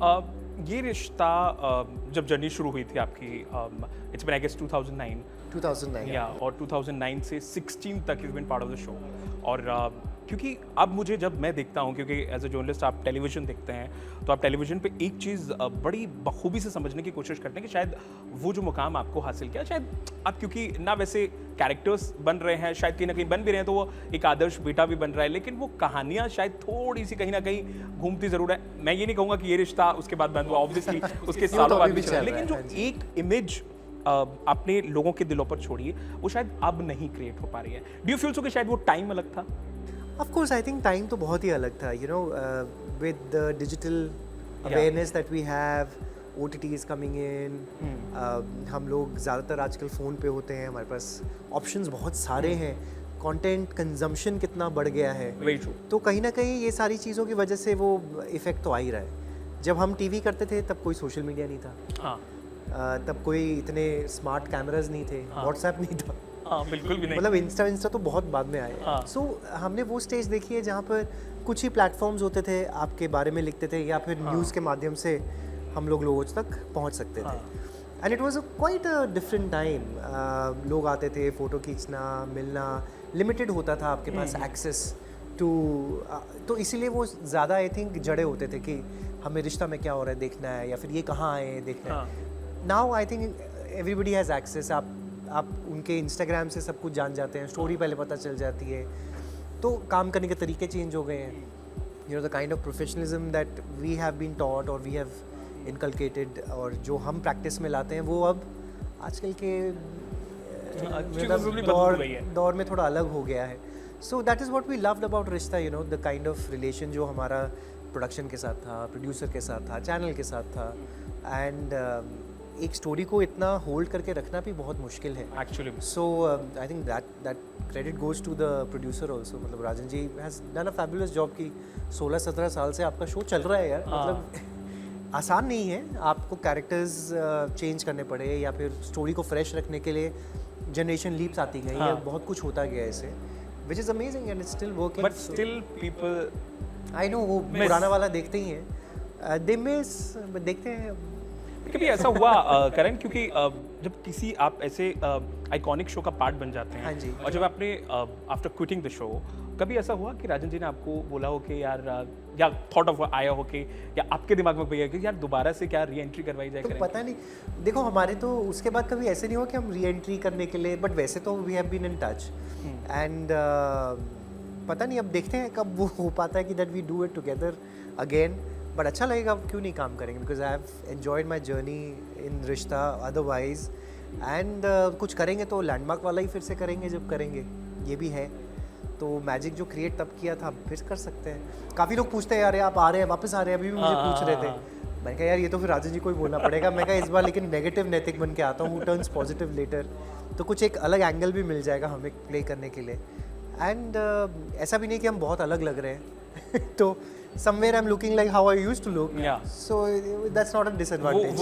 ये रिश्ता जब जर्नी शुरू हुई थी आपकी, इट्स बीन आई गेस 2009 2009 या और 2009 से 16 तक is been part of the show. और क्योंकि अब मुझे जब मैं देखता हूँ, क्योंकि एज अ जर्नलिस्ट आप टेलीविज़न देखते हैं, तो आप टेलीविज़न पे एक चीज़ बड़ी बखूबी से समझने की कोशिश करते हैं कि शायद वो जो मुकाम आपको हासिल किया, शायद आप क्योंकि ना वैसे कैरेक्टर्स बन रहे हैं, शायद कहीं ना कहीं बन भी रहे हैं, तो वो एक आदर्श बेटा भी बन रहा है, लेकिन वो कहानियाँ शायद थोड़ी सी कहीं ना कहीं घूमती ज़रूर है। मैं ये नहीं कहूँगा कि ये रिश्ता उसके बाद बंद हुआ, ऑब्वियसली उसके सालों बाद भी चला, लेकिन जो एक इमेज अपने लोगों के दिलों पर छोड़िए, वो शायद अब नहीं क्रिएट हो पा रही है। डू यू फील सो कि शायद वो टाइम अलग था? Of course, I think time तो बहुत ही अलग था, with the digital awareness that we have, OTT is coming in, हम लोग ज़्यादातर आजकल फ़ोन पे होते हैं, हमारे पास ऑप्शंस बहुत सारे हैं, कंटेंट कंजम्पशन कितना बढ़ गया है, तो कहीं ना कहीं ये सारी चीज़ों की वजह से वो इफ़ेक्ट तो आ ही रहा है। जब हम टीवी करते थे तब कोई सोशल मीडिया नहीं था, तब कोई इतने स्मार्ट कैमराज नहीं थे, व्हाट्सएप नहीं था, बिल्कुल भी नहीं, मतलब इंस्टा तो बहुत बाद में आए। सो हमने वो स्टेज देखी है जहाँ पर कुछ ही प्लेटफॉर्म्स होते थे, आपके बारे में लिखते थे या फिर न्यूज़ के माध्यम से हम लोग लोगों तक पहुँच सकते थे। And it was quite a different time. लोग आते थे, फ़ोटो खींचना, मिलना, लिमिटेड होता था आपके पास एक्सेस टू, तो इसीलिए वो ज़्यादा आई थिंक जड़े होते थे कि हमें रिश्ता में क्या हो रहा है देखना है, या फिर ये कहाँ आए हैं देखना है। Now I think everybody has access, आप उनके इंस्टाग्राम से सब कुछ जान जाते हैं, स्टोरी पहले पता चल जाती है, तो काम करने के तरीके चेंज हो गए हैं। The kind of professionalism that we have been taught और वी हैव इनकलकेटेड, और जो हम प्रैक्टिस में लाते हैं वो अब आजकल के दौर में थोड़ा अलग हो गया है। So that is what we loved about Rishta, the kind of relation जो हमारा प्रोडक्शन के साथ था, प्रोड्यूसर के साथ था, चैनल के साथ था। एंड एक स्टोरी को इतना होल्ड करके रखना भी बहुत मुश्किल है actually. So I think that credit goes to the producer also. मतलब Rajan ji has done a fabulous job की 16-17 साल से आपका शो चल रहा है यार। मतलब आसान नहीं है, आपको कैरेक्टर्स चेंज करने पड़े या फिर स्टोरी को फ्रेश रखने के लिए जनरेशन लीप्स आती गई है, बहुत कुछ होता गया इससे, which is amazing and it's still working. But still people, I know, वो पुराना वाला देखते ही हैं, दे मिस, देखते हैं। कभी ऐसा हुआ करण, क्योंकि जब किसी आप ऐसे आइकॉनिक शो का पार्ट बन जाते हैं, हाँ जी, और जब आपने आफ्टर क्विटिंग द शो, कभी ऐसा हुआ कि राजन जी ने आपको बोला हो कि यार, या थॉट ऑफ आया हो कि, या आपके दिमाग में भैया कि यार दोबारा से क्या री एंट्री करवाई जाए? तो पता नहीं, देखो हमारे तो उसके बाद कभी ऐसे नहीं हुआ कि हम री एंट्री करने के लिए, बट वैसे तो we have been in touch and पता नहीं, अब देखते हैं कब वो हो पाता है कि that we do it together again. But अच्छा लगेगा, क्यों नहीं काम करेंगे, because I have enjoyed my journey in Rishta otherwise. And कुछ करेंगे तो लैंडमार्क वाला ही फिर से करेंगे जब करेंगे, ये भी है। तो मैजिक जो क्रिएट तब किया था फिर कर सकते हैं। काफ़ी लोग पूछते हैं यार आप आ रहे हैं, वापस आ रहे हैं, अभी भी मुझे पूछ रहे थे। मैंने कहा यार ये तो फिर राजन जी को ही बोलना पड़ेगा। मैं कहा इस बार लेकिन नेगेटिव नैतिक बन के आता हूँ, हु टर्न्स पॉजिटिव लेटर, तो कुछ एक अलग एंगल भी मिल जाएगा हमें प्ले करने के लिए। एंड ऐसा भी नहीं कि हम बहुत अलग लग रहे हैं तो somewhere I'm looking like how I used to look, so that's not a disadvantage.